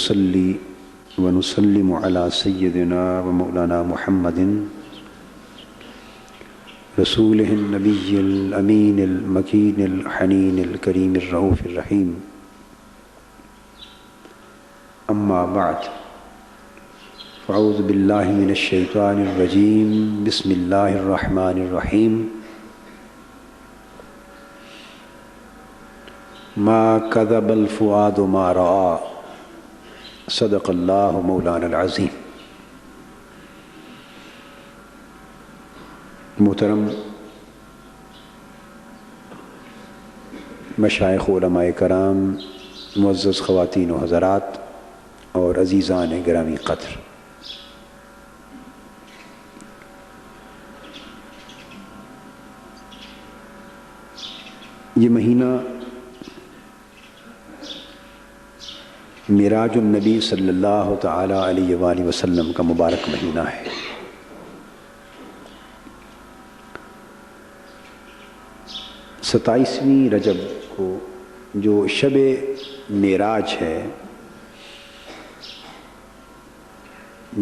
ونصلي ونسلم على سيدنا ومولانا محمد رسوله النبي الأمين المكين الحنين الكريم الرؤوف الرحيم. أما بعد، فأعوذ بالله من الشيطان الرجيم. بسم الله الرحمن الرحيم. ما كذب الفؤاد ما رأى، صدق الله مولانا العظيم. محترم مشائخ علماء کرام، معزز خواتین و حضرات اور عزیزان گرامی قدر، یہ مہینہ معراج النبی صلی اللہ تعالی علیہ وآلہ وسلم کا مبارک مہینہ ہے. 27ویں رجب کو جو شب معراج ہے،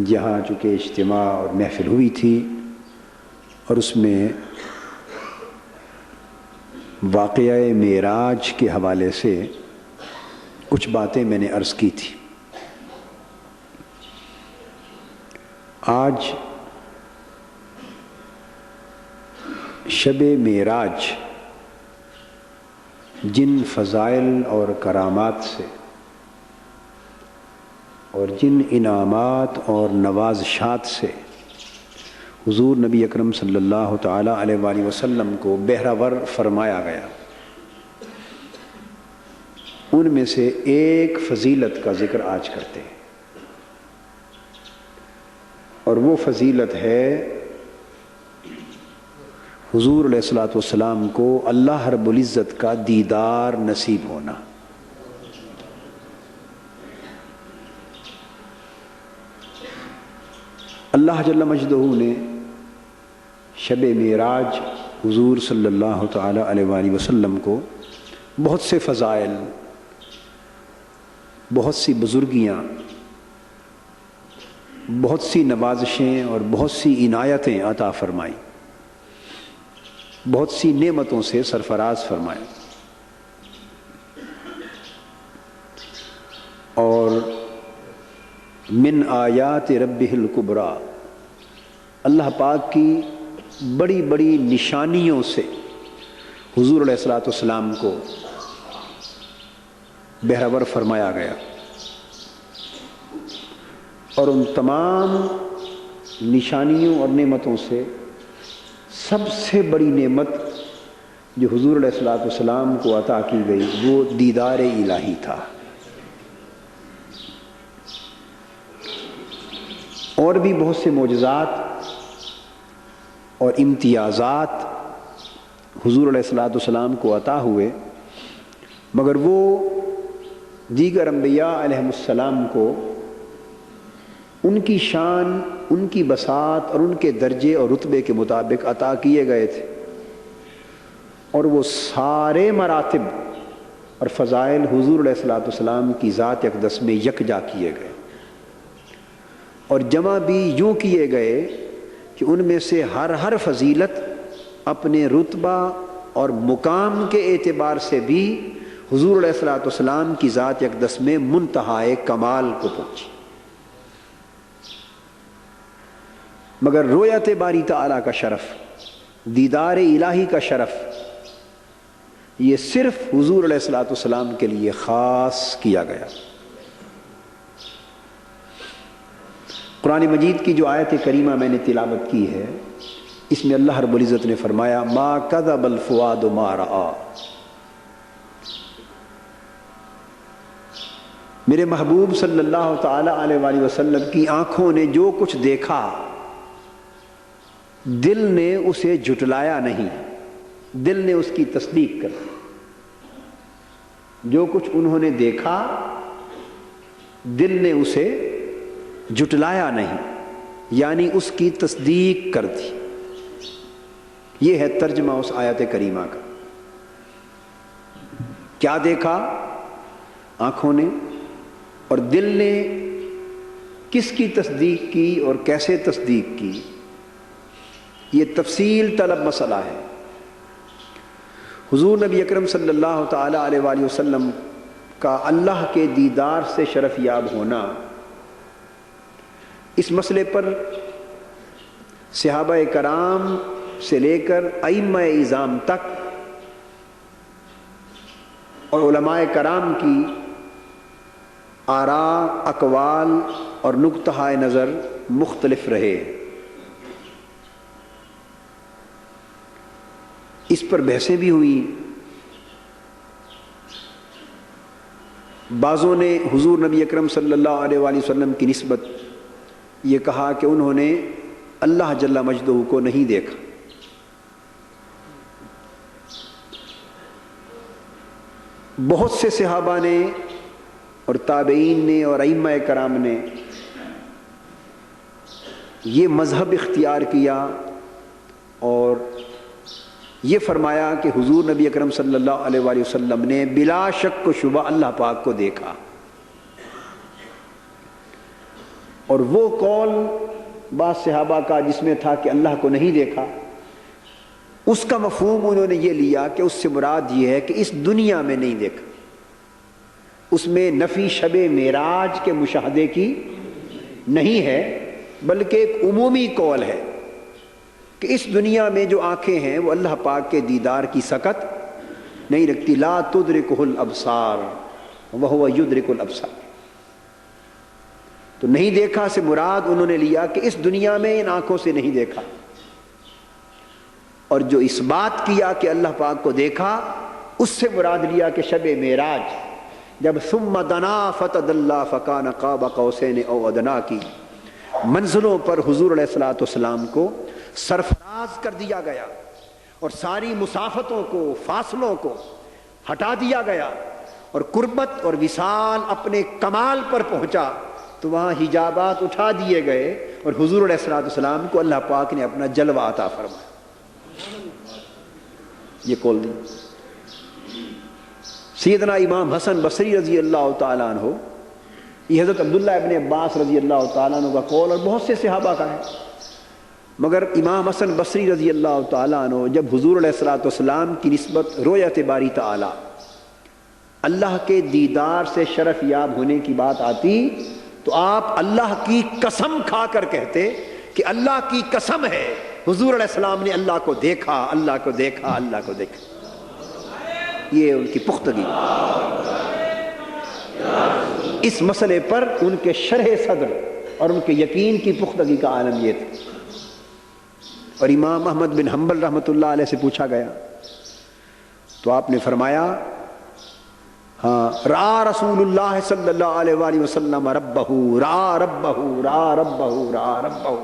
جہاں چونکہ اجتماع اور محفل ہوئی تھی اور اس میں واقعہ معراج کے حوالے سے کچھ باتیں میں نے عرض کی تھی. آج شب معراج جن فضائل اور کرامات سے اور جن انعامات اور نوازشات سے حضور نبی اکرم صلی اللہ تعالی علیہ وآلہ وسلم کو بہرہ ور فرمایا گیا، ان میں سے ایک فضیلت کا ذکر آج کرتے ہیں، اور وہ فضیلت ہے حضور علیہ الصلوۃ والسلام کو اللہ رب العزت کا دیدار نصیب ہونا. اللہ جل مجدہ نے شب معراج حضور صلی اللہ تعالی علیہ وآلہ وسلم کو بہت سے فضائل، بہت سی بزرگیاں، بہت سی نوازشیں اور بہت سی عنایتیں عطا فرمائیں، بہت سی نعمتوں سے سرفراز فرمائیں. اور من آیات ربہ الکبریٰ، اللہ پاک کی بڑی بڑی نشانیوں سے حضور علیہ الصلوۃ والسلام کو بہرہ ور فرمایا گیا، اور ان تمام نشانیوں اور نعمتوں سے سب سے بڑی نعمت جو حضور علیہ الصلوۃ والسلام کو عطا کی گئی وہ دیدار الہی تھا. اور بھی بہت سے معجزات اور امتیازات حضور علیہ الصلوۃ والسلام کو عطا ہوئے، مگر وہ دیگر انبیاء علیہم السلام کو ان کی شان، ان کی بساط اور ان کے درجے اور رتبے کے مطابق عطا کیے گئے تھے، اور وہ سارے مراتب اور فضائل حضور علیہ الصلوۃ والسلام کی ذات اقدس میں یکجا کیے گئے، اور جمع بھی یوں کیے گئے کہ ان میں سے ہر فضیلت اپنے رتبہ اور مقام کے اعتبار سے بھی حضور علیہ الصلوۃ والسلام کی ذات اقدس میں منتہائے کمال کو پہنچی. مگر رؤیت باری تعالیٰ کا شرف، دیدار الہی کا شرف، یہ صرف حضور علیہ الصلوۃ والسلام کے لیے خاص کیا گیا. قرآن مجید کی جو آیت کریمہ میں نے تلاوت کی ہے، اس میں اللہ رب العزت نے فرمایا ما کذب الفؤاد ما رأى. میرے محبوب صلی اللہ تعالی علیہ وآلہ وسلم کی آنکھوں نے جو کچھ دیکھا، دل نے اسے جھٹلایا نہیں، دل نے اس کی تصدیق کر دی. جو کچھ انہوں نے دیکھا دل نے اسے جھٹلایا نہیں، یعنی اس کی تصدیق کر دی. یہ ہے ترجمہ اس آیت کریمہ کا. کیا دیکھا آنکھوں نے اور دل نے کس کی تصدیق کی اور کیسے تصدیق کی، یہ تفصیل طلب مسئلہ ہے۔ حضور نبی اکرم صلی اللہ تعالی علیہ وآلہ وسلم کا اللہ کے دیدار سے شرف یاب ہونا، اس مسئلے پر صحابہ کرام سے لے کر ائمہ اعظام تک اور علماء کرام کی آراء، اقوال اور نقطہ نظر مختلف رہے۔ اس پر بحثیں بھی ہوئی۔ بعضوں نے حضور نبی اکرم صلی اللہ علیہ وآلہ وسلم کی نسبت یہ کہا کہ انہوں نے اللہ جل مجدہ کو نہیں دیکھا۔ بہت سے صحابہ نے اور تابعین نے اور ائمہ کرام نے یہ مذہب اختیار کیا اور یہ فرمایا کہ حضور نبی اکرم صلی اللہ علیہ وآلہ وسلم نے بلا شک و شبہ اللہ پاک کو دیکھا، اور وہ قول بعض صحابہ کا جس میں تھا کہ اللہ کو نہیں دیکھا، اس کا مفہوم انہوں نے یہ لیا کہ اس سے مراد یہ ہے کہ اس دنیا میں نہیں دیکھا۔ اس میں نفی شب معراج کے مشاہدے کی نہیں ہے، بلکہ ایک عمومی قول ہے کہ اس دنیا میں جو آنکھیں ہیں وہ اللہ پاک کے دیدار کی سکت نہیں رکھتی۔ لا تدرکہ الابصار وہو یدرک الابصار۔ تو نہیں دیکھا سے مراد انہوں نے لیا کہ اس دنیا میں ان آنکھوں سے نہیں دیکھا، اور جو اس بات کیا کہ اللہ پاک کو دیکھا اس سے مراد لیا کہ شب معراج جب ثم دنا فتدلی فکان قاب قوسین او ادنا کی منزلوں پر حضور علیہ الصلوۃ والسلام کو سرفراز کر دیا گیا اور ساری مسافتوں کو، فاصلوں کو ہٹا دیا گیا اور قربت اور وصال اپنے کمال پر پہنچا، تو وہاں حجابات اٹھا دیے گئے اور حضور علیہ الصلوۃ والسلام کو اللہ پاک نے اپنا جلوہ عطا فرمایا۔ یہ قول دی سیدنا امام حسن بصری رضی اللہ تعالیٰ عنہ، یہ حضرت عبداللہ ابن عباس رضی اللہ تعالیٰ عنہ کا قول اور بہت سے صحابہ کا ہے، مگر امام حسن بصری رضی اللہ تعالیٰ عنہ جب حضور علیہ الصلوۃ والسلام کی نسبت رؤیت باری تعالیٰ، اللہ کے دیدار سے شرف یاب ہونے کی بات آتی تو آپ اللہ کی قسم کھا کر کہتے کہ اللہ کی قسم ہے حضور علیہ السلام نے اللہ کو دیکھا، اللہ کو دیکھا، اللہ کو دیکھا۔ یہ ان کی پختگی، اس مسئلے پر ان کے شرح صدر اور ان کے یقین کی پختگی کا عالم یہ تھا۔ اور امام احمد بن حنبل رحمۃ اللہ علیہ سے پوچھا گیا تو آپ نے فرمایا ہاں، رأى رسول اللہ صلی اللہ علیہ وآلہ وسلم ربہ، رأى ربہ، رأى ربہ، رأى ربہ۔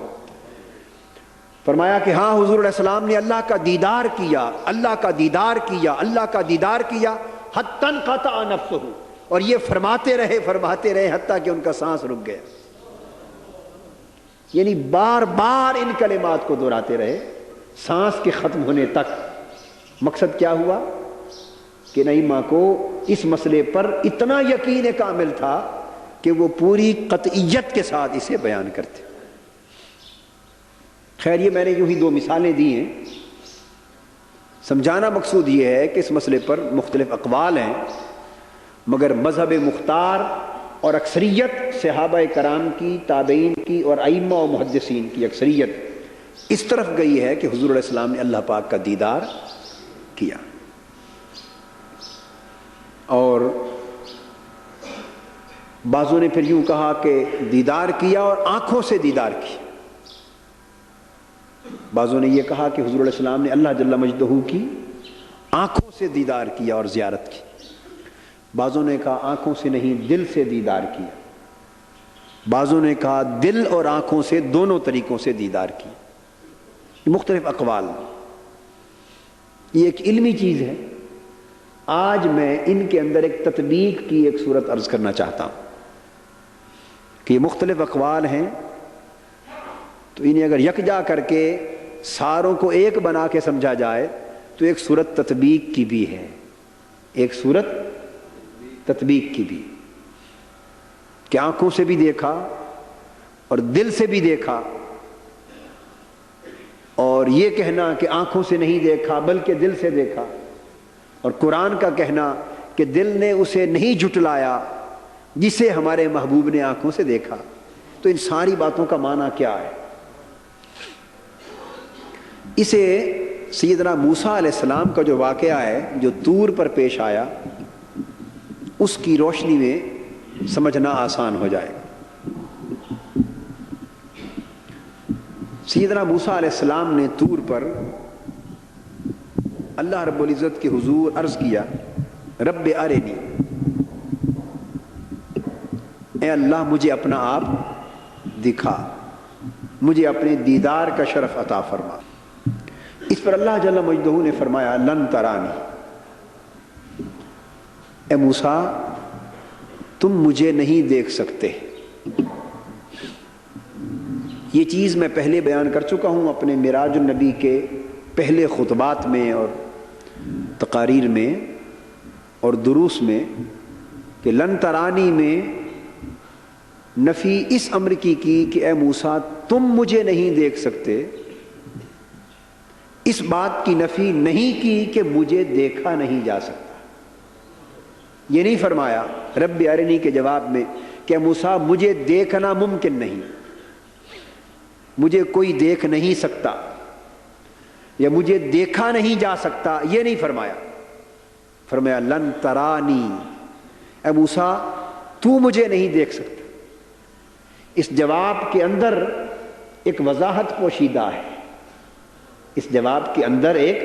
فرمایا کہ ہاں حضور علیہ السلام نے اللہ کا دیدار کیا، اللہ کا دیدار کیا، اللہ کا دیدار کیا، حتی انقطع نفسہ، اور یہ فرماتے رہے حتیٰ کہ ان کا سانس رک گیا۔ یعنی بار بار ان کلمات کو دہراتے رہے سانس کے ختم ہونے تک۔ مقصد کیا ہوا کہ ائمہ کو اس مسئلے پر اتنا یقین کامل تھا کہ وہ پوری قطعیت کے ساتھ اسے بیان کرتے۔ خیر، یہ میں نے یوں ہی دو مثالیں دی ہیں، سمجھانا مقصود یہ ہے کہ اس مسئلے پر مختلف اقوال ہیں، مگر مذہب مختار اور اکثریت صحابہ کرام کی، تابعین کی اور ائمہ و محدثین کی اکثریت اس طرف گئی ہے کہ حضور علیہ السلام نے اللہ پاک کا دیدار کیا، اور بعضوں نے پھر یوں کہا کہ دیدار کیا اور آنکھوں سے دیدار کیا۔ بعضوں نے یہ کہا کہ حضور علیہ السلام نے اللہ جل مجدہ کی آنکھوں سے دیدار کیا اور زیارت کی۔ بعضوں نے کہا آنکھوں سے نہیں، دل سے دیدار کیا۔ بعضوں نے کہا دل اور آنکھوں سے، دونوں طریقوں سے دیدار کیا۔ مختلف اقوال، یہ ایک علمی چیز ہے۔ آج میں ان کے اندر ایک تطبیق کی ایک صورت عرض کرنا چاہتا ہوں کہ یہ مختلف اقوال ہیں، تو انہیں اگر یکجا کر کے ساروں کو ایک بنا کے سمجھا جائے تو ایک صورت تطبیق کی بھی ہے، ایک صورت تطبیق کی بھی۔ کہ آنکھوں سے بھی دیکھا اور دل سے بھی دیکھا، اور یہ کہنا کہ آنکھوں سے نہیں دیکھا بلکہ دل سے دیکھا، اور قرآن کا کہنا کہ دل نے اسے نہیں جھٹلایا جسے ہمارے محبوب نے آنکھوں سے دیکھا۔ تو ان ساری باتوں کا معنی کیا ہے؟ اسے سیدنا موسیٰ علیہ السلام کا جو واقعہ ہے جو طور پر پیش آیا، اس کی روشنی میں سمجھنا آسان ہو جائے۔ سیدنا موسیٰ علیہ السلام نے طور پر اللہ رب العزت کے حضور عرض کیا، رب ارنی، اے اللہ مجھے اپنا آپ دکھا، مجھے اپنے دیدار کا شرف عطا فرما۔ اس پر اللہ جل مجدہ نے فرمایا لن ترانی، اے موسیٰ تم مجھے نہیں دیکھ سکتے۔ یہ چیز میں پہلے بیان کر چکا ہوں اپنے معراج النبی کے پہلے خطبات میں اور تقاریر میں اور دروس میں، کہ لن ترانی میں نفی اس امر کی کہ اے موسیٰ تم مجھے نہیں دیکھ سکتے، اس بات کی نفی نہیں کی کہ مجھے دیکھا نہیں جا سکتا۔ یہ نہیں فرمایا رب ارنی کے جواب میں کہ اے موسیٰ مجھے دیکھنا ممکن نہیں، مجھے کوئی دیکھ نہیں سکتا، یا مجھے دیکھا نہیں جا سکتا، یہ نہیں فرمایا۔ فرمایا لن ترانی، اے موسیٰ تو مجھے نہیں دیکھ سکتا۔ اس جواب کے اندر ایک وضاحت پوشیدہ ہے، اس جواب کے اندر ایک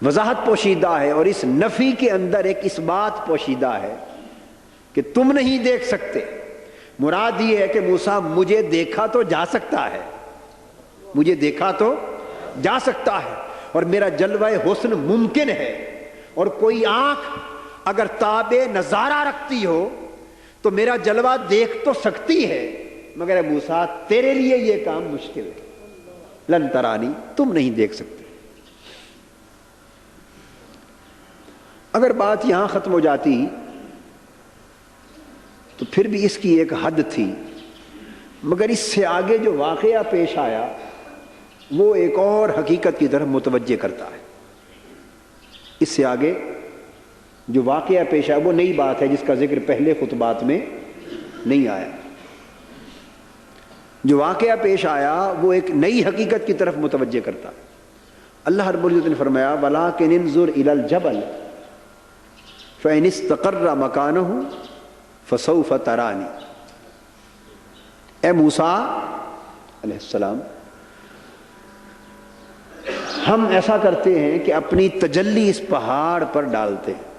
وضاحت پوشیدہ ہے، اور اس نفی کے اندر ایک اس بات پوشیدہ ہے کہ تم نہیں دیکھ سکتے۔ مراد یہ ہے کہ موسیٰ مجھے دیکھا تو جا سکتا ہے، مجھے دیکھا تو جا سکتا ہے، اور میرا جلوہ حسن ممکن ہے، اور کوئی آنکھ اگر تابع نظارہ رکھتی ہو تو میرا جلوہ دیکھ تو سکتی ہے، مگر موسیٰ تیرے لیے یہ کام مشکل ہے۔ لن ترانی، تم نہیں دیکھ سکتے۔ اگر بات یہاں ختم ہو جاتی تو پھر بھی اس کی ایک حد تھی، مگر اس سے آگے جو واقعہ پیش آیا وہ ایک اور حقیقت کی طرف متوجہ کرتا ہے۔ اس سے آگے جو واقعہ پیش آیا وہ نئی بات ہے جس کا ذکر پہلے خطبات میں نہیں آیا۔ جو واقعہ پیش آیا وہ ایک نئی حقیقت کی طرف متوجہ کرتا۔ اللہ رب العزت نے فرمایا وَلَٰكِنِ انظُرْ إِلَى الْجَبَلِ فَإِنِ اسْتَقَرَّ مَكَانَهُ فَسَوْفَ تَرَانِي۔ اے موسیٰ علیہ السلام، ہم ایسا کرتے ہیں کہ اپنی تجلی اس پہاڑ پر ڈالتے ہیں،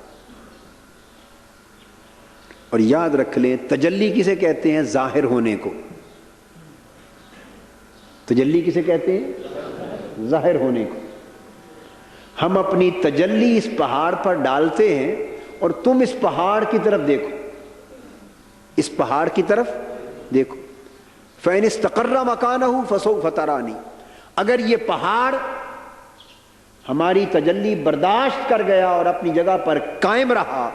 اور یاد رکھ لیں تجلی کسے کہتے ہیں؟ ظاہر ہونے کو۔ تجلی کسے کہتے ہیں؟ ظاہر ہونے کو۔ ہم اپنی تجلی اس پہاڑ پر ڈالتے ہیں، اور تم اس پہاڑ کی طرف دیکھو، اس پہاڑ کی طرف دیکھو۔ فَإِنِ اسْتَقَرَّ مَكَانَهُ فَسَوْفَ تَرَانِي، اگر یہ پہاڑ ہماری تجلی برداشت کر گیا اور اپنی جگہ پر قائم رہا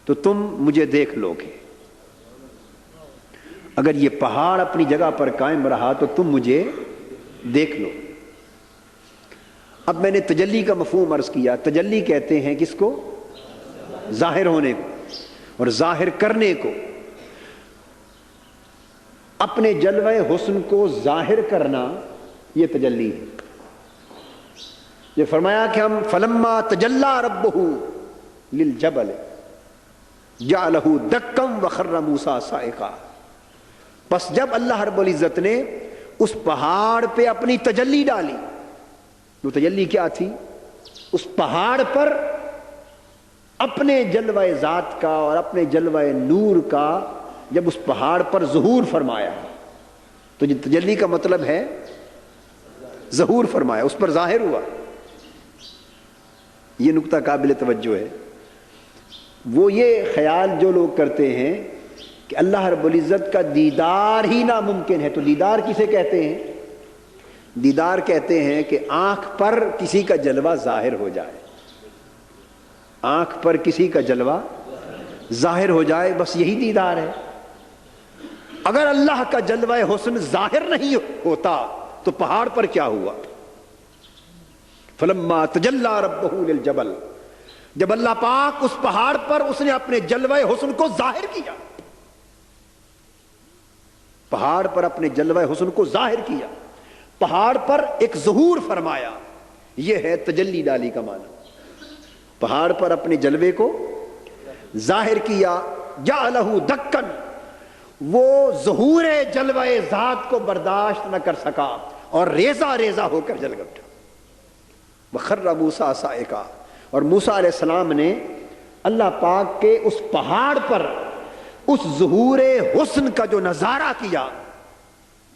تو تم مجھے دیکھ لو گے۔ اگر یہ پہاڑ اپنی جگہ پر قائم رہا تو تم مجھے دیکھ لو۔ اب میں نے تجلی کا مفہوم عرض کیا۔ تجلی کہتے ہیں کس کو؟ ظاہر ہونے کو اور ظاہر کرنے کو۔ اپنے جلوہ حسن کو ظاہر کرنا یہ تجلی ہے۔ یہ فرمایا کہ ہم فلما تجلی ربہ للجبل جعلہ دکا وخر موسیٰ صاعقا، پس جب اللہ رب العزت نے اس پہاڑ پہ اپنی تجلی ڈالی، وہ تجلی کیا تھی؟ اس پہاڑ پر اپنے جلوہ ذات کا اور اپنے جلوہ نور کا جب اس پہاڑ پر ظہور فرمایا، تو یہ تجلی کا مطلب ہے ظہور فرمایا، اس پر ظاہر ہوا۔ یہ نقطہ قابل توجہ ہے۔ وہ یہ خیال جو لوگ کرتے ہیں کہ اللہ رب العزت کا دیدار ہی ناممکن ہے، تو دیدار کسے کہتے ہیں؟ دیدار کہتے ہیں کہ آنکھ پر کسی کا جلوہ ظاہر ہو جائے، آنکھ پر کسی کا جلوہ ظاہر ہو جائے، بس یہی دیدار ہے۔ اگر اللہ کا جلوہ حسن ظاہر نہیں ہوتا تو پہاڑ پر کیا ہوا؟ فلما تجلی ربہ للجبل، جب اللہ پاک اس پہاڑ پر اس نے اپنے جلوہ حسن کو ظاہر کیا، پہاڑ پر اپنے جلوہ حسن کو ظاہر کیا، پہاڑ پر ایک ظہور فرمایا، یہ ہے تجلی ڈالی کا معنی۔ پہاڑ پر اپنے جلوے کو ظاہر کیا، جعلہ دکن، وہ ظہور جلوہ ذات کو برداشت نہ کر سکا اور ریزہ ریزہ ہو کر جل اٹھا۔ وخر موسیٰ صاعقا، اور موسیٰ علیہ السلام نے اللہ پاک کے اس پہاڑ پر اس ظہور حسن کا جو نظارہ کیا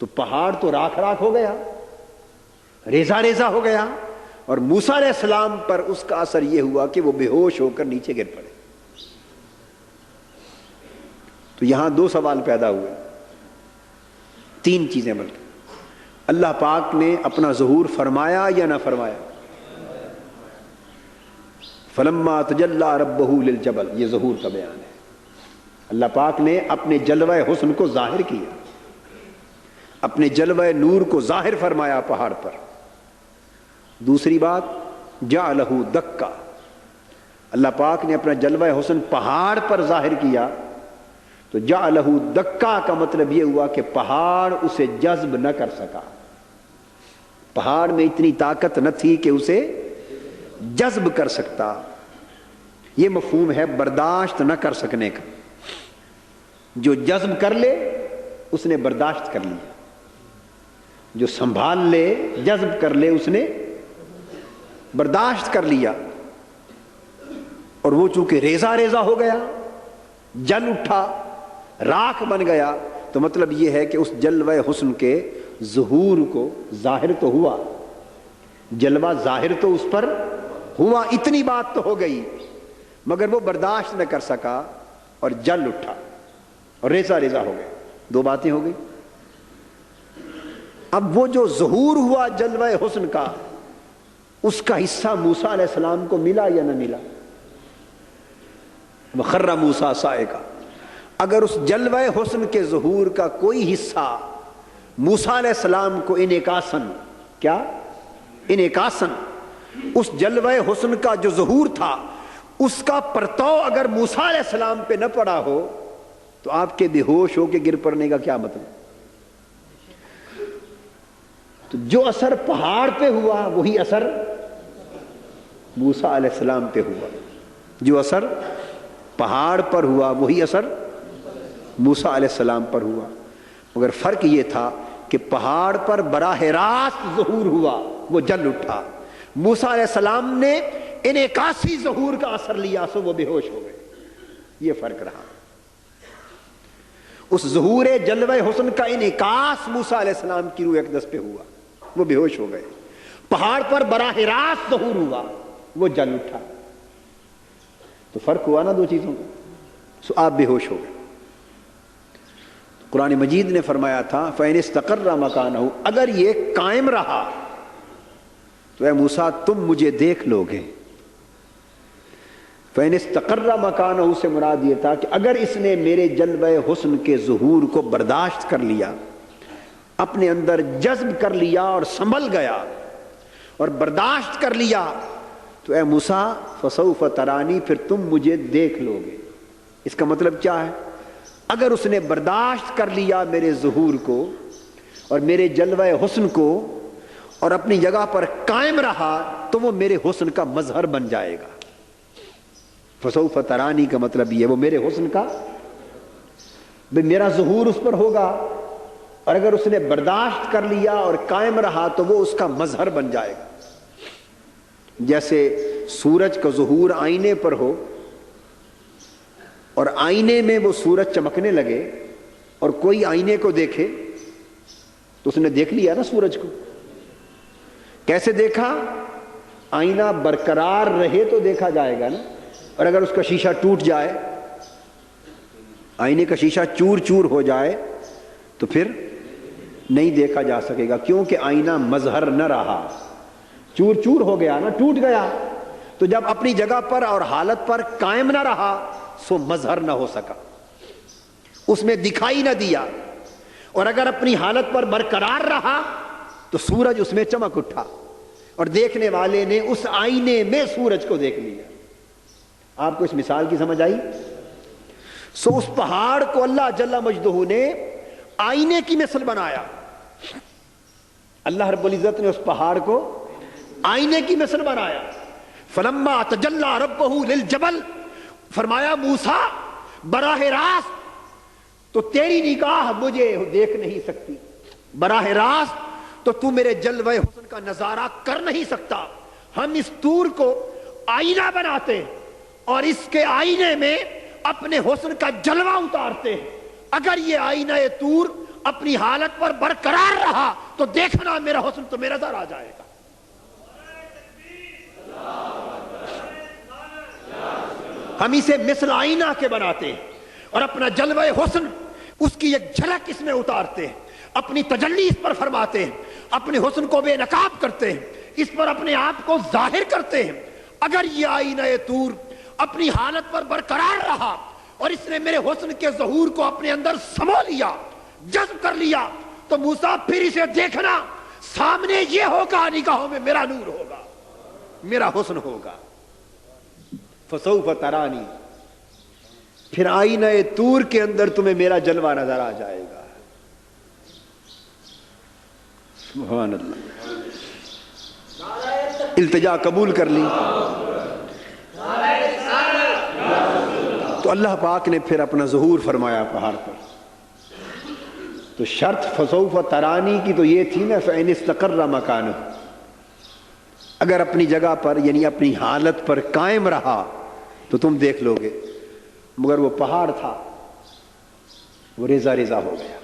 تو پہاڑ تو راکھ راکھ ہو گیا، ریزہ ریزہ ہو گیا، اور موسیٰ علیہ السلام پر اس کا اثر یہ ہوا کہ وہ بے ہوش ہو کر نیچے گر پڑے۔ تو یہاں دو سوال پیدا ہوئے، تین چیزیں بلکہ، اللہ پاک نے اپنا ظہور فرمایا یا نہ فرمایا؟ فلما تجلی ربہ للجبل، یہ ظہور کا بیان ہے۔ اللہ پاک نے اپنے جلوہ حسن کو ظاہر کیا، اپنے جلوہ نور کو ظاہر فرمایا پہاڑ پر۔ دوسری بات، جعلہ دکا، اللہ پاک نے اپنا جلوہ حسن پہاڑ پر ظاہر کیا تو جعلہ دکا کا مطلب یہ ہوا کہ پہاڑ اسے جذب نہ کر سکا، پہاڑ میں اتنی طاقت نہ تھی کہ اسے جذب کر سکتا۔ یہ مفہوم ہے برداشت نہ کر سکنے کا، جو جذب کر لے اس نے برداشت کر لیا، جو سنبھال لے جذب کر لے اس نے برداشت کر لیا، اور وہ چونکہ ریزہ ریزہ ہو گیا، جل اٹھا، راکھ بن گیا، تو مطلب یہ ہے کہ اس جلوہ حسن کے ظہور کو ظاہر تو ہوا، جلوہ ظاہر تو اس پر ہوا، اتنی بات تو ہو گئی، مگر وہ برداشت نہ کر سکا اور جل اٹھا اور ریزہ ریزہ ہو گیا۔ دو باتیں ہو گئی۔ اب وہ جو ظہور ہوا جلوہ حسن کا، اس کا حصہ موسیٰ علیہ السلام کو ملا یا نہ ملا؟ وخر موسیٰ صاعقا، اگر اس جلوہ حسن کے ظہور کا کوئی حصہ موسیٰ علیہ السلام کو انعکاساً، کیا انعکاساً، اس جلوہ حسن کا جو ظہور تھا اس کا پرتو اگر موسیٰ علیہ السلام پہ نہ پڑا ہو تو آپ کے بے ہوش ہو کے گر پڑنے کا کیا مطلب؟ تو جو اثر پہاڑ پہ ہوا وہی اثر موسیٰ علیہ السلام پہ ہوا، جو اثر پہاڑ پر ہوا وہی اثر موسیٰ علیہ السلام پر ہوا، مگر فرق یہ تھا کہ پہاڑ پر براہ راست ظہور ہوا، وہ جل اٹھا، موسیٰ علیہ السلام نے انعکاسی ظہور کا اثر لیا سو وہ بے ہوش ہو گئے۔ یہ فرق رہا، اس ظہور جلوہ حسن کا انعکاس موسیٰ علیہ السلام کی روح اقدس پہ ہوا، وہ بے ہوش ہو گئے، پہاڑ پر براہ راست ظہور ہوا، وہ جل اٹھا، تو فرق ہوا نا دو چیزوں کا، سو آپ بے ہوش ہو گئے۔ قرآن مجید نے فرمایا تھا فَإِنِ اسْتَقَرَّ مَكَانَهُ، اگر یہ قائم رہا تو اے موسیٰ تم مجھے دیکھ لو گے۔ فَإِنِ اسْتَقَرَّ مَكَانَهُ سے مراد یہ تھا کہ اگر اس نے میرے جلوہ حسن کے ظہور کو برداشت کر لیا، اپنے اندر جذب کر لیا اور سنبھل گیا اور برداشت کر لیا، تو اے موسیٰ فَسَوْفَ تَرَانِی، پھر تم مجھے دیکھ لو گے۔ اس کا مطلب کیا ہے؟ اگر اس نے برداشت کر لیا میرے ظہور کو اور میرے جلوہ حسن کو اور اپنی جگہ پر قائم رہا تو وہ میرے حسن کا مظہر بن جائے گا۔ فسوف ترانی کا مطلب یہ ہے وہ میرے حسن کا میرا ظہور اس پر ہوگا، اور اگر اس نے برداشت کر لیا اور قائم رہا تو وہ اس کا مظہر بن جائے گا۔ جیسے سورج کا ظہور آئینے پر ہو اور آئینے میں وہ سورج چمکنے لگے اور کوئی آئینے کو دیکھے تو اس نے دیکھ لیا نا سورج کو۔ کیسے دیکھا؟ آئینہ برقرار رہے تو دیکھا جائے گا نا، اور اگر اس کا شیشہ ٹوٹ جائے، آئینے کا شیشہ چور چور ہو جائے تو پھر نہیں دیکھا جا سکے گا، کیونکہ آئینہ مظہر نہ رہا، چور چور ہو گیا نا، ٹوٹ گیا۔ تو جب اپنی جگہ پر اور حالت پر قائم نہ رہا سو مظہر نہ ہو سکا، اس میں دکھائی نہ دیا، اور اگر اپنی حالت پر برقرار رہا تو سورج اس میں چمک اٹھا، اور دیکھنے والے نے اس آئینے میں سورج کو دیکھ لیا۔ آپ کو اس مثال کی سمجھ آئی؟ سو اس پہاڑ کو اللہ جل مجدہ نے آئینے کی مثل بنایا، اللہ رب العزت نے اس پہاڑ کو آئینے کی مثل بنایا۔ فلما تجلی ربہ للجبل، فرمایا موسیٰ براہ راست تو تیری نگاہ مجھے دیکھ نہیں سکتی، براہ راست تو تو میرے جلوہ حسن کا نظارہ کر نہیں سکتا، ہم اس طور کو آئینہ بناتے ہیں اور اس کے آئینے میں اپنے حسن کا جلوہ اتارتے ہیں، اگر یہ آئینہ طور اپنی حالت پر برقرار رہا تو دیکھنا میرا حسن تمہیں نظر آ جائے گا۔ ہم اسے مثل آئینہ کے بناتے ہیں اور اپنا جلوہ حسن اس کی ایک جھلک اس میں اتارتے ہیں، اپنی تجلی اس پر فرماتے ہیں، اپنے حسن کو بے نقاب کرتے ہیں، اس پر اپنے آپ کو ظاہر کرتے ہیں۔ اگر یہ آئینہ طور اپنی حالت پر برقرار رہا اور اس نے میرے حسن کے ظہور کو اپنے اندر سمو لیا، جذب کر لیا، تو موسیٰ پھر اسے دیکھنا سامنے یہ ہوگا، نگاہوں میں میرا نور ہوگا، میرا حسن ہوگا۔ فسوف ترانی، پھر آئینہ طور کے اندر تمہیں میرا جلوہ نظر آ جائے گا۔ سبحان اللہ، التجا قبول کر لی تو اللہ پاک نے پھر اپنا ظہور فرمایا پہاڑ پر۔ تو شرط فسوف ترانی کی تو یہ تھی نا، فإن استقر مکانہ، اگر اپنی جگہ پر یعنی اپنی حالت پر قائم رہا تو تم دیکھ لو گے، مگر وہ پہاڑ تھا وہ ریزہ ریزہ ہو گیا،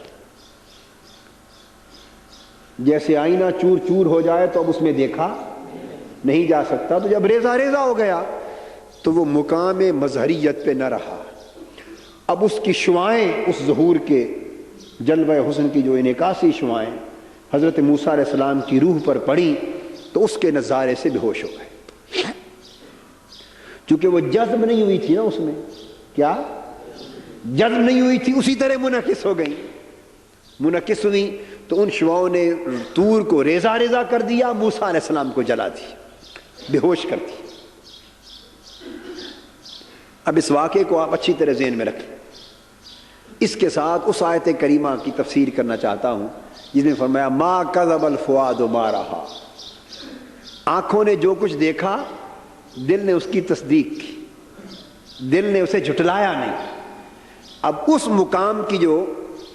جیسے آئینہ چور چور ہو جائے تو اب اس میں دیکھا نہیں جا سکتا، تو جب ریزہ ریزہ ہو گیا تو وہ مقام مظہریت پہ نہ رہا، اب اس کی شعائیں، اس ظہور کے جلوہ حسن کی جو انعکاسی شعائیں حضرت موسیٰ علیہ السلام کی روح پر پڑی تو اس کے نظارے سے بے ہوش ہو گئے، چونکہ وہ جذب نہیں ہوئی تھی نا، اس میں کیا جذب نہیں ہوئی تھی، اسی طرح منعکس ہو گئی، منعکس ہوئی تو ان شعاؤں نے طور کو ریزہ ریزہ کر دیا، موسیٰ علیہ السلام کو جلا دی، بے ہوش کر دی۔ اب اس واقعے کو آپ اچھی طرح ذہن میں رکھیں، اس کے ساتھ اس آیت کریمہ کی تفسیر کرنا چاہتا ہوں جس میں فرمایا ما کذب الفؤاد ما رہا، آنکھوں نے جو کچھ دیکھا دل نے اس کی تصدیق کی، دل نے اسے جھٹلایا نہیں۔ اب اس مقام کی جو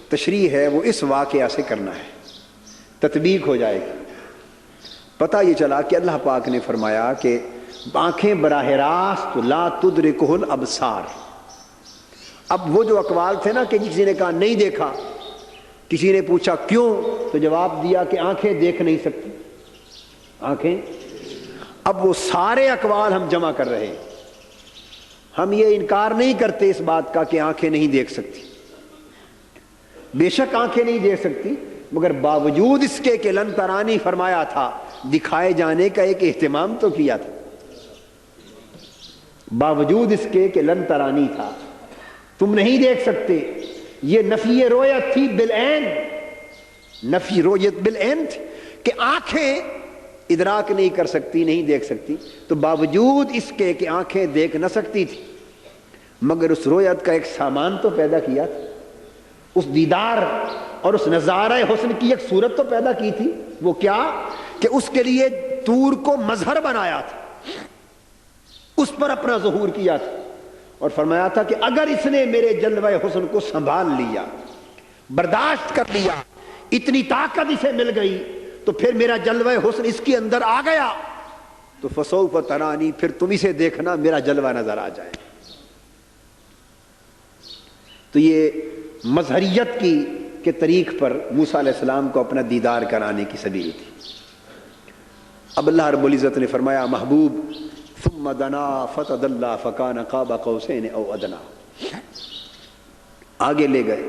تشریح ہے وہ اس واقعہ سے کرنا ہے، تطبیق ہو جائے گی۔ پتہ یہ چلا کہ اللہ پاک نے فرمایا کہ آنکھیں براہ راست لا تدرکہ الابصار۔ اب وہ جو اقوال تھے نا کہ کسی نے کہا نہیں دیکھا، کسی نے پوچھا کیوں، تو جواب دیا کہ آنکھیں دیکھ نہیں سکتی، آنکھیں۔ اب وہ سارے اقوال ہم جمع کر رہے ہیں، ہم یہ انکار نہیں کرتے اس بات کا کہ آنکھیں نہیں دیکھ سکتی، بے شک آنکھیں نہیں دیکھ سکتی، مگر باوجود اس کے کہ لن ترانی فرمایا تھا، دکھائے جانے کا ایک اہتمام تو کیا تھا، باوجود اس کے کہ لن ترانی تھا، تم نہیں دیکھ سکتے، یہ نفی رویت تھی بالعین، نفی رویت بالعین تھی کہ آنکھیں ادراک نہیں کر سکتی، نہیں دیکھ سکتی، تو باوجود اس کے کہ آنکھیں دیکھ نہ سکتی تھی مگر اس رویت کا ایک سامان تو پیدا کیا تھا، اس دیدار اور اس نظارہ حسن کی ایک صورت تو پیدا کی تھی، وہ کیا کہ اس کے لیے طور کو مظہر بنایا تھا، اس پر اپنا ظہور کیا تھا، اور فرمایا تھا کہ اگر اس نے میرے جلوہ حسن کو سنبھال لیا، برداشت کر لیا، اتنی طاقت اسے مل گئی تو پھر میرا جلوہ حسن اس کے اندر آ گیا تو فسوف ترانی، پھر تم اسے دیکھنا میرا جلوہ نظر آ جائے۔ تو یہ مظہریت کی کے طریق پر موسیٰ علیہ السلام کو اپنا دیدار کرانے کی سبیل تھی۔ اب اللہ رب العزت نے فرمایا محبوب ثم دنا فتدلی فکان قاب قوسین او ادنا، آگے لے گئے،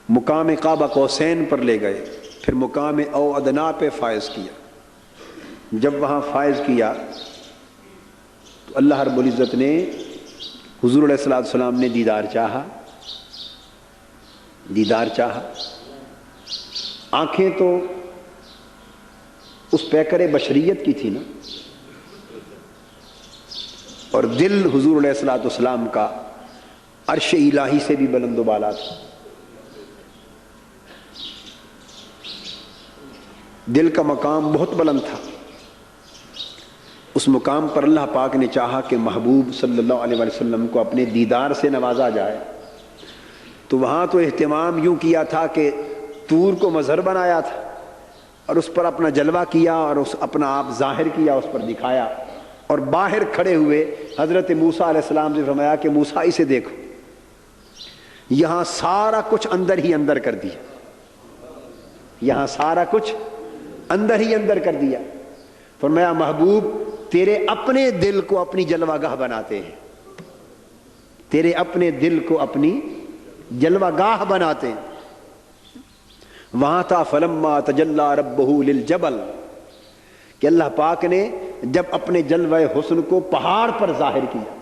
مقام قاب قوسین پر لے گئے، پھر مقام او ادنا پہ فائز کیا۔ جب وہاں فائز کیا تو اللہ رب العزت نے حضور علیہ الصلوۃ والسلام نے دیدار چاہا. آنکھیں تو اس پیکر بشریت کی تھی نا، اور دل حضور علیہ الصلوۃ والسلام کا عرش الہی سے بھی بلند و بالا تھا. دل کا مقام بہت بلند تھا. اس مقام پر اللہ پاک نے چاہا کہ محبوب صلی اللہ علیہ وسلم کو اپنے دیدار سے نوازا جائے. تو وہاں تو اہتمام یوں کیا تھا کہ طور کو مظہر بنایا تھا اور اس پر اپنا جلوہ کیا اور اپنا آپ ظاہر کیا، اس پر دکھایا. اور باہر کھڑے ہوئے حضرت موسیٰ علیہ السلام سے فرمایا کہ موسیٰ اسے دیکھو، یہاں سارا کچھ اندر ہی اندر کر دیا، یہاں سارا کچھ اندر ہی اندر کر دیا. فرمایا محبوب تیرے اپنے دل کو اپنی جلوہ گاہ بناتے ہیں، تیرے اپنے دل کو اپنی جلوہ گاہ بناتے ہیں. وہاں تھا فلما تجلی ربہ للجبل کہ اللہ پاک نے جب اپنے جلوہ حسن کو پہاڑ پر ظاہر کیا،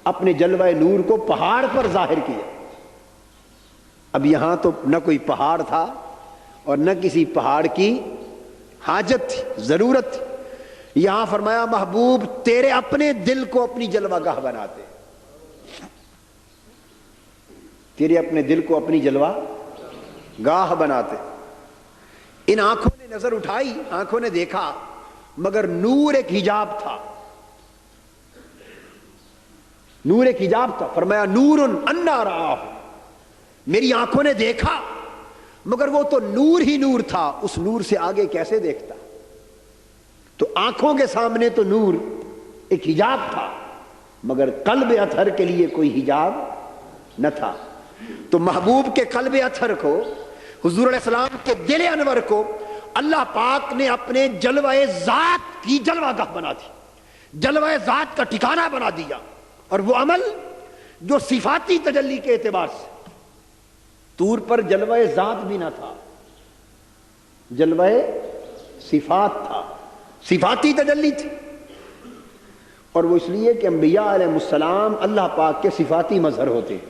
اپنے جلوہ نور کو پہاڑ پر ظاہر کیا. اب یہاں تو نہ کوئی پہاڑ تھا اور نہ کسی پہاڑ کی حاجت تھی، ضرورت تھی. یہاں فرمایا محبوب تیرے اپنے دل کو اپنی جلوہ گاہ بناتے، تیرے اپنے دل کو اپنی جلوہ گاہ بناتے. ان آنکھوں نے نظر اٹھائی، آنکھوں نے دیکھا، مگر نور ایک حجاب تھا، نور ایک حجاب تھا. فرمایا نور انا رآہ، میری آنکھوں نے دیکھا مگر وہ تو نور ہی نور تھا، اس نور سے آگے کیسے دیکھتا. تو آنکھوں کے سامنے تو نور ایک حجاب تھا مگر قلب اطہر کے لیے کوئی حجاب نہ تھا. تو محبوب کے قلب اطہر کو، حضور علیہ السلام کے دل انور کو اللہ پاک نے اپنے جلوہ ذات کی جلوہ گاہ بنا دی، جلوہ ذات کا ٹھکانہ بنا دیا. اور وہ عمل جو صفاتی تجلی کے اعتبار سے، طور پر جلوہ ذات بھی نہ تھا، جلوہ صفات تھا، صفاتی تجلی تھی. اور وہ اس لیے کہ انبیاء علیہ السلام اللہ پاک کے صفاتی مظہر ہوتے ہیں.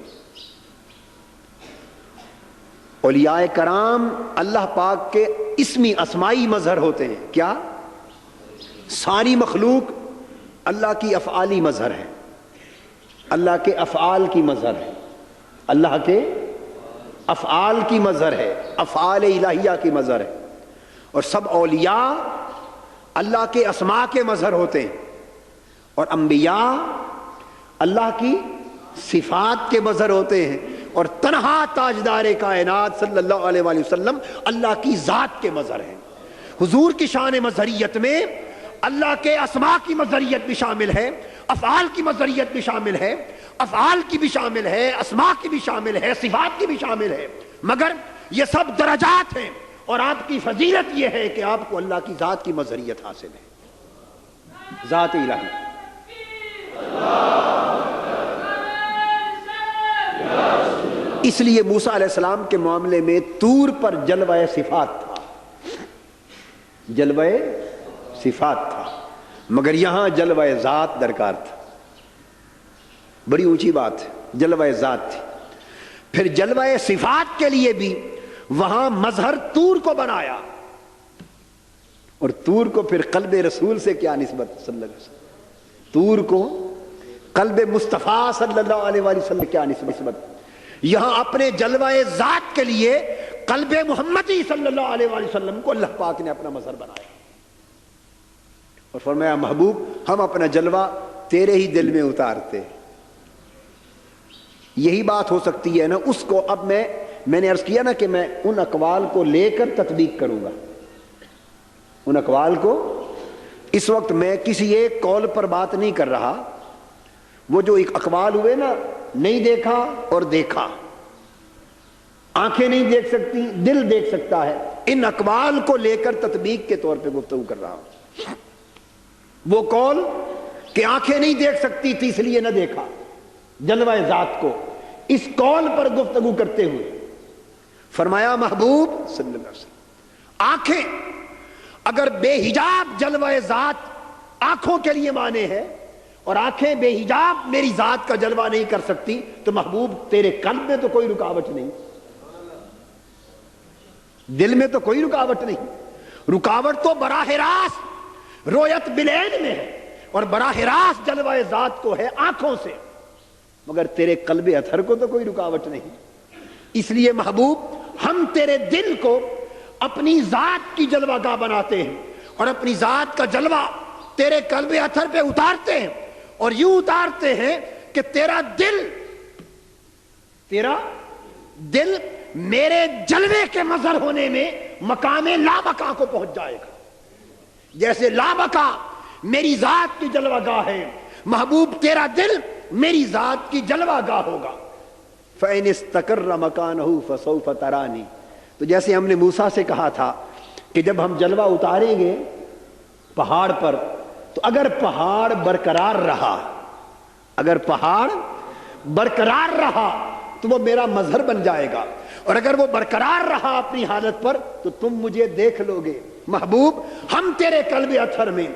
اولیاء کرام اللہ پاک کے اسمی اسمائی مظہر ہوتے ہیں. کیا؟ ساری مخلوق اللہ کی افعالی مظہر ہے، اللہ کے افعال کی مظہر ہے، اللہ کے افعال کی مظہر ہے، افعال الہیہ کی مظہر ہے. اور سب اولیاء اللہ کے اسماء کے مظہر ہوتے ہیں، اور انبیاء اللہ کی صفات کے مظہر ہوتے ہیں. اور تنہا تاجدار کائنات صلی اللہ علیہ وآلہ وسلم اللہ کی ذات کے مظہر ہیں. حضور کی شان مظہریت میں اللہ کے اسماء کی مظہریت بھی شامل ہے، افعال کی مظہریت بھی شامل ہے، افعال کی بھی شامل ہے، اسماء کی بھی شامل ہے، صفات کی بھی شامل ہے. مگر یہ سب درجات ہیں، اور آپ کی فضیلت یہ ہے کہ آپ کو اللہ کی ذات کی مظہریت حاصل ہے، ذات الہی. اس لیے موسیٰ علیہ السلام کے معاملے میں طور پر جلوہ صفات تھا، جلوہ صفات تھا، مگر یہاں جلوہ ذات درکار تھا. بڑی اونچی بات ہے، جلوہ ذات تھی. پھر جلوہ صفات کے لیے بھی وہاں مظہر طور کو بنایا. اور طور کو پھر قلب رسول سے کیا نسبت صلی اللہ علیہ وسلم، طور کو قلب مصطفیٰ صلی اللہ علیہ وآلہ وسلم کیا نسبت. یہاں اپنے جلوہ ذات کے لیے قلب محمدی صلی اللہ علیہ وآلہ وسلم کو اللہ پاک نے اپنا مظہر بنایا، اور فرمایا محبوب ہم اپنا جلوہ تیرے ہی دل میں اتارتے. یہی بات ہو سکتی ہے نا اس کو. اب میں نے عرض کیا نا کہ میں ان اقوال کو لے کر تطبیق کروں گا، ان اقوال کو. اس وقت میں کسی ایک قول پر بات نہیں کر رہا. وہ جو ایک اقوال ہوئے نا، نہیں دیکھا اور دیکھا، آنکھیں نہیں دیکھ سکتی، دل دیکھ سکتا ہے، ان اقوال کو لے کر تطبیق کے طور پہ گفتگو کر رہا ہوں. وہ قول کہ آنکھیں نہیں دیکھ سکتی تھی اس لیے نہ دیکھا جلوہ ذات کو، اس قول پر گفتگو کرتے ہوئے فرمایا محبوب صلی اللہ علیہ وسلم آنکھیں اگر بے حجاب جلوہ ذات آنکھوں کے لیے مانے ہے، اور آنکھیں بے حجاب میری ذات کا جلوہ نہیں کر سکتی تو محبوب تیرے قلب میں تو کوئی رکاوٹ نہیں، دل میں تو کوئی رکاوٹ نہیں، رکاوٹ تو براہ راست رویت بالعین میں ہے اور براہ راست جلوہ ذات کو ہے آنکھوں سے، مگر تیرے قلب اطہر کو تو کوئی رکاوٹ نہیں۔ اس لیے محبوب ہم تیرے دل کو اپنی ذات کی جلوہ گاہ بناتے ہیں اور اپنی ذات کا جلوہ تیرے قلب اطہر پہ اتارتے ہیں، اور یوں اتارتے ہیں کہ تیرا دل میرے جلوے کے مظہر ہونے میں مقام لابقا کو پہنچ جائے گا۔ جیسے لابقا میری ذات کی جلوہ گاہ ہے، محبوب تیرا دل میری ذات کی جلوہ گاہ ہوگا۔ فَإِنِ اسْتَقَرَّ مَكَانَهُ فَسَوْفَ تَرَانِي، تو جیسے ہم نے موسیٰ سے کہا تھا کہ جب ہم جلوہ اتاریں گے پہاڑ پر تو اگر پہاڑ برقرار رہا تو وہ میرا مظہر بن جائے گا، اور اگر وہ برقرار رہا اپنی حالت پر تو تم مجھے دیکھ لو گے۔ محبوب ہم تیرے قلب اطہر میں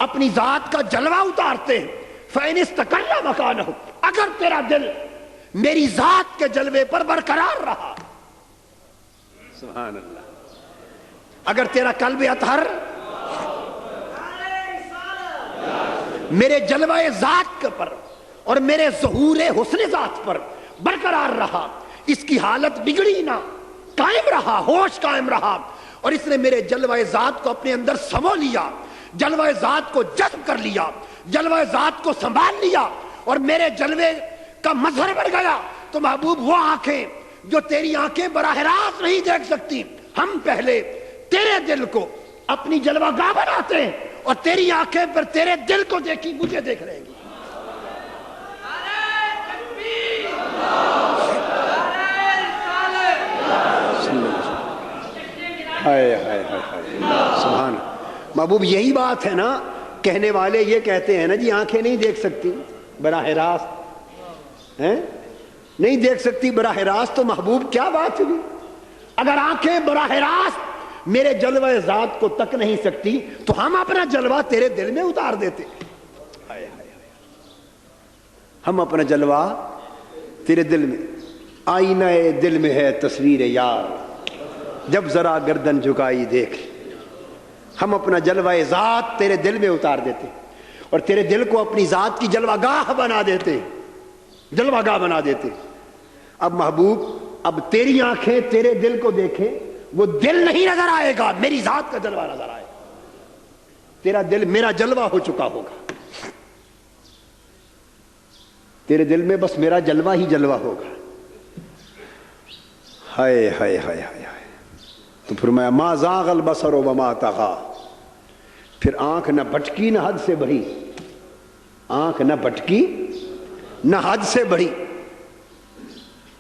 اپنی ذات کا جلوہ اتارتے ہیں۔ فَإِنِ اسْتَقَرَّ مَكَانَهُ، اگر تیرا دل میری ذات کے جلوے پر برقرار رہا، سبحان اللہ، اگر تیرا قلب اطہر میرے جلوہ ذات کے پر اور میرے ظہور حسن ذات پر برقرار رہا، اس کی حالت بگڑی نہ، قائم رہا، ہوش قائم رہا، اور اس نے میرے جلوہ ذات کو اپنے اندر سمو لیا، جلوہ ذات کو جذب کر لیا، جلوہ ذات کو سنبھال لیا اور میرے جلوے کا مظہر بن گیا، تو محبوب وہ آنکھیں جو تیری آنکھیں براہ راست نہیں دیکھ سکتی، ہم پہلے تیرے دل کو اپنی جلوہ گاہ بناتے ہیں اور تیری آنکھیں پر تیرے دل کو دیکھی مجھے دیکھ رہے گی۔ سبحان محبوب، یہی بات ہے نا، کہنے والے یہ کہتے ہیں نا جی آنکھیں نہیں دیکھ سکتی براہ راست، نہیں دیکھ سکتی براہ راست، تو محبوب کیا بات ہوئی؟ اگر آنکھیں براہ راست میرے جلوہ ذات کو تک نہیں سکتی تو ہم اپنا جلوہ تیرے دل میں اتار دیتے، ہم اپنا جلوہ تیرے دل میں، آئینہ دل میں ہے تصویر یار، جب ذرا گردن جھکائی دیکھ، ہم اپنا جلوہ ذات تیرے دل میں اتار دیتے اور تیرے دل کو اپنی ذات کی جلوہ گاہ بنا دیتے، جلوہ گاہ بنا دیتے۔ اب محبوب اب تیری آنکھیں تیرے دل کو دیکھیں، وہ دل نہیں نظر آئے گا، میری ذات کا جلوہ نظر آئے گا، تیرا دل میرا جلوہ ہو چکا ہوگا، تیرے دل میں بس میرا جلوہ ہی جلوہ ہوگا۔ ہائے ہائے ہائے ہائے، تو فرمایا ما زاغ البصر وما طغى، پھر آنکھ نہ بھٹکی نہ حد سے بڑھی، آنکھ نہ بھٹکی نہ حد سے بڑھی،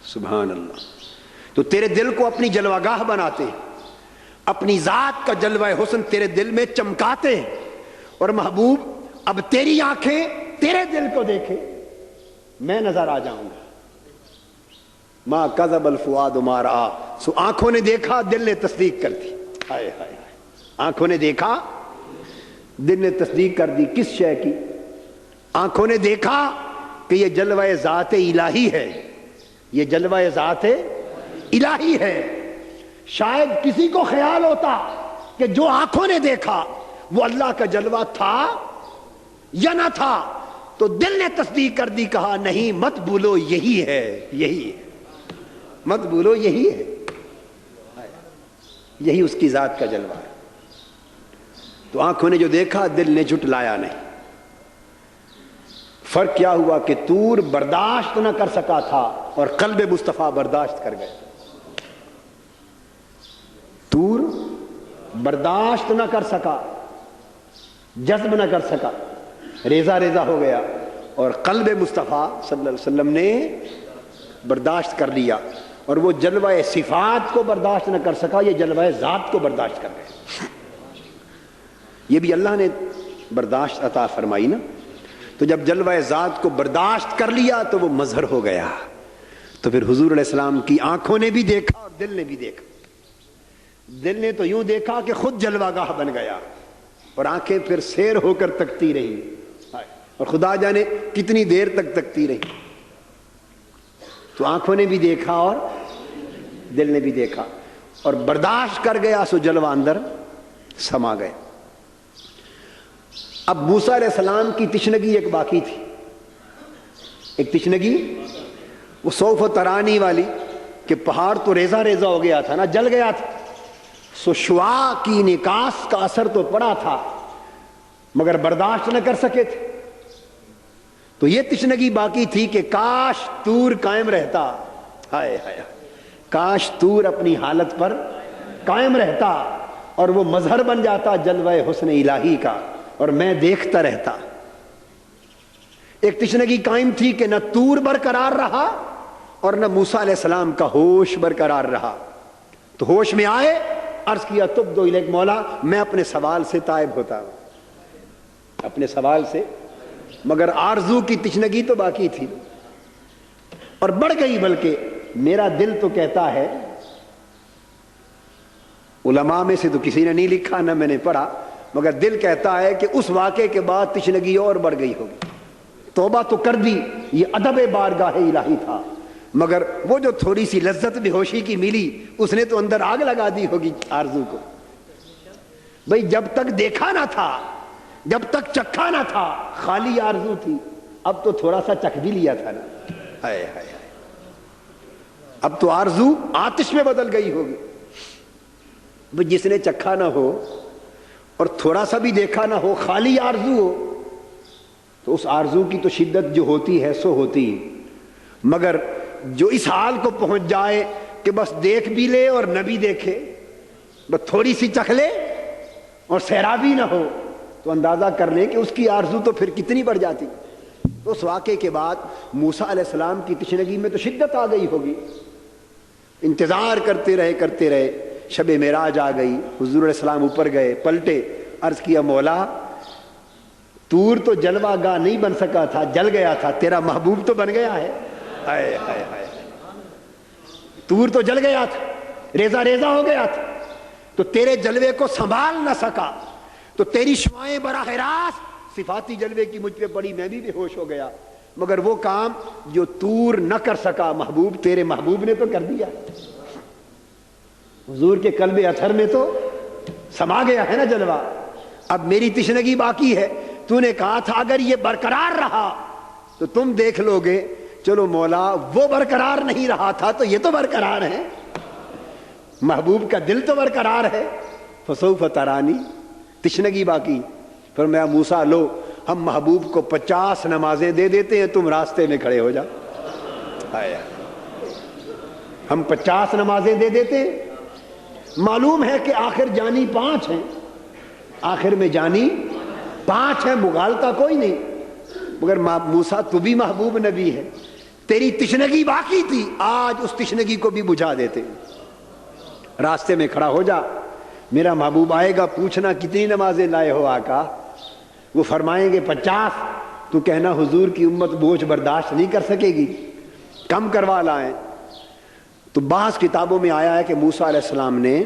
سبحان اللہ۔ تو تیرے دل کو اپنی جلوہ گاہ بناتے ہیں، اپنی ذات کا جلوہ حسن تیرے دل میں چمکاتے ہیں، اور محبوب اب تیری آنکھیں تیرے دل کو دیکھیں، میں نظر آ جاؤں گا۔ ما کذب الفؤاد ما رأى، سو آنکھوں نے دیکھا دل نے تصدیق کر دی، ہائے ہائے، آنکھوں نے دیکھا دل نے تصدیق کر دی، کس شے کی؟ آنکھوں نے دیکھا کہ یہ جلوہ ذات الہی ہے، یہ جلوہ ذات الہی ہے۔ شاید کسی کو خیال ہوتا کہ جو آنکھوں نے دیکھا وہ اللہ کا جلوہ تھا یا نہ تھا، تو دل نے تصدیق کر دی، کہا نہیں مت بھولو یہی ہے، یہی ہے، مت بھولو یہی ہے، یہی اس کی ذات کا جلوہ ہے۔ تو آنکھوں نے جو دیکھا دل نے جھٹلایا نہیں۔ فرق کیا ہوا کہ طور برداشت نہ کر سکا تھا اور قلب مصطفیٰ برداشت کر گئے۔ طور برداشت نہ کر سکا، جذب نہ کر سکا، ریزہ ریزہ ہو گیا، اور قلب مصطفیٰ صلی اللہ علیہ وسلم نے برداشت کر لیا، اور وہ جلوہ صفات کو برداشت نہ کر سکا، یہ جلوہ ذات کو برداشت کر گئے۔ یہ بھی اللہ نے برداشت عطا فرمائی نا، تو جب جلوہ ذات کو برداشت کر لیا تو وہ مظہر ہو گیا۔ تو پھر حضور علیہ السلام کی آنکھوں نے بھی دیکھا اور دل نے بھی دیکھا۔ دل نے تو یوں دیکھا کہ خود جلوہ گاہ بن گیا، اور آنکھیں پھر سیر ہو کر تکتی رہی، اور خدا جانے کتنی دیر تک تکتی رہی. تو آنکھوں نے بھی دیکھا اور دل نے بھی دیکھا اور برداشت کر گیا، سو جلوہ اندر سما گئے. اب موسیٰ علیہ السلام کی تشنگی ایک باقی تھی، ایک تشنگی وہ سوف ترانی والی کہ پہاڑ تو ریزہ ریزہ ہو گیا تھا نا، جل گیا تھا، سو شعاع کی انعکاس کا اثر تو پڑا تھا مگر برداشت نہ کر سکے تھے. تو یہ تشنگی باقی تھی کہ کاش طور قائم رہتا، ہائے ہائے، کاش طور اپنی حالت پر قائم رہتا اور وہ مظہر بن جاتا جلوہ حسن الہی کا اور میں دیکھتا رہتا. ایک تشنگی قائم تھی کہ نہ طور برقرار رہا اور نہ موسیٰ علیہ السلام کا ہوش برقرار رہا. تو ہوش میں آئے، عرض کیا تب دو الیک، مولا میں اپنے سوال سے تائب ہوتا ہوں، اپنے سوال سے، مگر آرزو کی تشنگی تو باقی تھی اور بڑھ گئی. بلکہ میرا دل تو کہتا ہے، علماء میں سے تو کسی نے نہیں لکھا نہ میں نے پڑھا، مگر دل کہتا ہے کہ اس واقعے کے بعد تشنگی اور بڑھ گئی ہوگی. توبہ تو کر دی، یہ ادب بارگاہ الہی تھا، مگر وہ جو تھوڑی سی لذت بے ہوشی کی ملی اس نے تو اندر آگ لگا دی ہوگی آرزو کو. بھئی جب تک دیکھا نہ تھا، جب تک چکھا نہ تھا، خالی آرزو تھی، اب تو تھوڑا سا چکھ بھی لیا تھا نا، ہائے ہائے، اب تو آرزو آتش میں بدل گئی ہوگی. جس نے چکھا نہ ہو اور تھوڑا سا بھی دیکھا نہ ہو، خالی آرزو ہو، تو اس آرزو کی تو شدت جو ہوتی ہے سو ہوتی. مگر جو اس حال کو پہنچ جائے کہ بس دیکھ بھی لے اور نہ بھی دیکھے، بس تھوڑی سی چکھ لے اور سیرابی نہ ہو، تو اندازہ کر لیں کہ اس کی آرزو تو پھر کتنی بڑھ جاتی. تو اس واقعے کے بعد موسیٰ علیہ السلام کی تشنگی میں تو شدت آ گئی ہوگی. انتظار کرتے رہے، شب معراج آ گئی، حضور علیہ السلام اوپر گئے، پلٹے، عرض کیا مولا طور تو جلوہ گاہ نہیں بن سکا تھا، جل گیا تھا، تیرا محبوب تو بن گیا ہے. ہائے ہائے ہائے، طور تو جل گیا تھا، ریزہ ریزہ ہو گیا تھا، تو تیرے جلوے کو سنبھال نہ سکا، تو تیری شعائیں براہ راست صفاتی جلوے کی مجھ پہ پڑی، میں بھی بے ہوش ہو گیا. مگر وہ کام جو طور نہ کر سکا محبوب، تیرے محبوب نے تو کر دیا. حضور کے قلب اطہر میں تو سما گیا ہے نا جلوہ. اب میری تشنگی باقی ہے. تو نے کہا تھا اگر یہ برقرار رہا تو تم دیکھ لو گے. چلو مولا وہ برقرار نہیں رہا تھا تو یہ تو برقرار ہے، محبوب کا دل تو برقرار ہے. فسوف ترانی، تشنگی باقی. فرمایا موسیٰ لو ہم محبوب کو 50 نمازیں دے دیتے ہیں، تم راستے میں کھڑے ہو جاؤ. ہم 50 نمازیں دے دیتے ہیں. معلوم ہے کہ آخر جانی 5 ہیں، آخر میں جانی 5 ہیں، مغالطہ کوئی نہیں. مگر موسیٰ تو بھی محبوب نبی ہے، تیری تشنگی باقی تھی، آج اس تشنگی کو بھی بجھا دیتے. راستے میں کھڑا ہو جا، میرا محبوب آئے گا، پوچھنا کتنی نمازیں لائے ہو آقا. وہ فرمائیں گے 50. تو کہنا حضور کی امت بوجھ برداشت نہیں کر سکے گی، کم کروا لائیں. تو بعض کتابوں میں آیا ہے کہ موسیٰ علیہ السلام نے،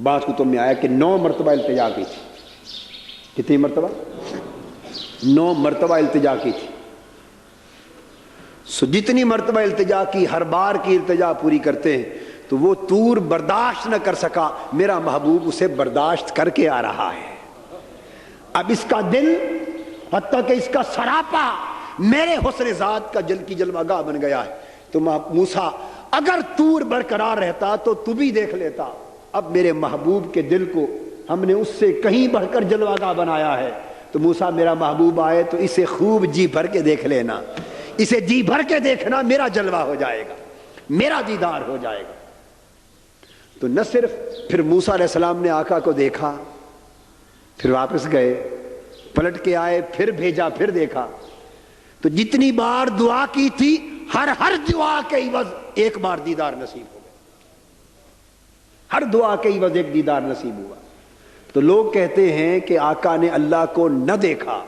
بعض کتب میں آیا کہ 9 مرتبہ التجا کی تھی. کتنی مرتبہ؟ 9 مرتبہ التجا کی تھی. سو جتنی مرتبہ التجا کی، ہر بار کی التجا پوری کرتے ہیں تو وہ طور برداشت نہ کر سکا، میرا محبوب اسے برداشت کر کے آ رہا ہے. اب اس کا دل، حتیٰ کہ اس کا سراپا میرے حسن ذات کا جل کی جلوہ گاہ بن گیا ہے. تو موسیٰ اگر طور برقرار رہتا تو تو بھی دیکھ لیتا. اب میرے محبوب کے دل کو ہم نے اس سے کہیں بڑھ کر جلوہ گاہ بنایا ہے. تو موسیٰ میرا محبوب آئے تو اسے خوب جی بھر کے دیکھ لینا، اسے جی بھر کے دیکھنا، میرا جلوہ ہو جائے گا، میرا دیدار ہو جائے گا. تو نہ صرف پھر موسیٰ علیہ السلام نے آقا کو دیکھا، پھر واپس گئے، پلٹ کے آئے، پھر بھیجا، پھر دیکھا. تو جتنی بار دعا کی تھی، ہر دعا کے عوض ایک بار دیدار نصیب ہو گیا، ہر دعا کے عوض ایک دیدار نصیب ہوا. تو لوگ کہتے ہیں کہ آقا نے اللہ کو نہ دیکھا.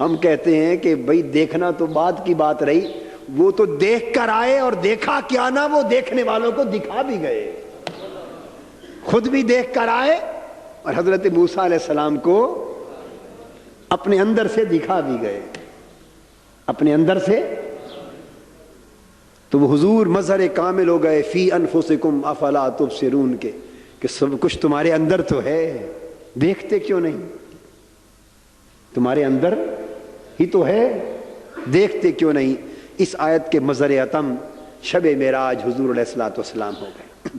ہم کہتے ہیں کہ بھئی دیکھنا تو بعد کی بات رہی، وہ تو دیکھ کر آئے، اور دیکھا کیا نہ، وہ دیکھنے والوں کو دکھا بھی گئے. خود بھی دیکھ کر آئے اور حضرت موسیٰ علیہ السلام کو اپنے اندر سے دکھا بھی گئے، اپنے اندر سے۔ تو وہ حضور مظہر کامل ہو گئے فی انفسکم افلا تبصرون کے، کہ سب کچھ تمہارے اندر تو ہے، دیکھتے کیوں نہیں؟ تمہارے اندر ہی تو ہے، دیکھتے کیوں نہیں؟ اس آیت کے مظہر اتم شب معراج حضور علیہ الصلوۃ والسلام ہو گئے،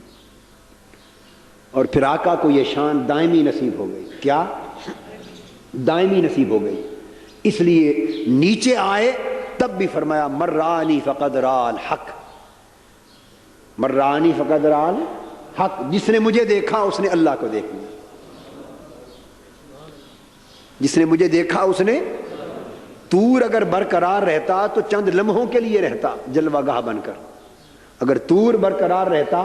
اور پھر آقا کو یہ شان دائمی نصیب ہو گئی۔ کیا؟ دائمی نصیب ہو گئی۔ اس لیے نیچے آئے تب بھی فرمایا من رآنی فقد رأى الحق، من رآنی فقد رأى الحق، جس نے مجھے دیکھا اس نے اللہ کو دیکھ لیا، جس نے مجھے دیکھا اس نے۔ طور اگر برقرار رہتا تو چند لمحوں کے لیے رہتا جلوہ گاہ بن کر، اگر طور برقرار رہتا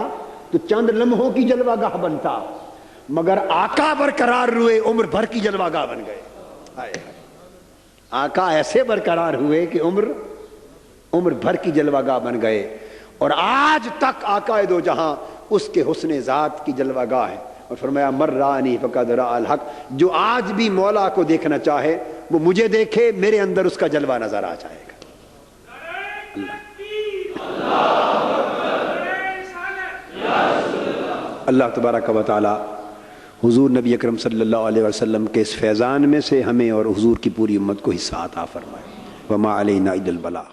تو چند لمحوں کی جلوہ گاہ بنتا، مگر آقا برقرار ہوئے عمر بھر کی جلوہ گاہ بن گئے۔ آقا ایسے برقرار ہوئے کہ عمر بھر کی جلوہ گاہ بن گئے، اور آج تک آقا دو جہاں اس کے حسن ذات کی جلوہ گاہ ہے۔ اور فرمایا من رآنی فقد رأى الحق، جو آج بھی مولا کو دیکھنا چاہے وہ مجھے دیکھے، میرے اندر اس کا جلوہ نظر آ جائے گا۔ اللہ تبارک و تعالی حضور نبی اکرم صلی اللہ علیہ وسلم کے اس فیضان میں سے ہمیں اور حضور کی پوری امت کو حصہ عطا فرمائے۔ وما علینا الا البلاغ۔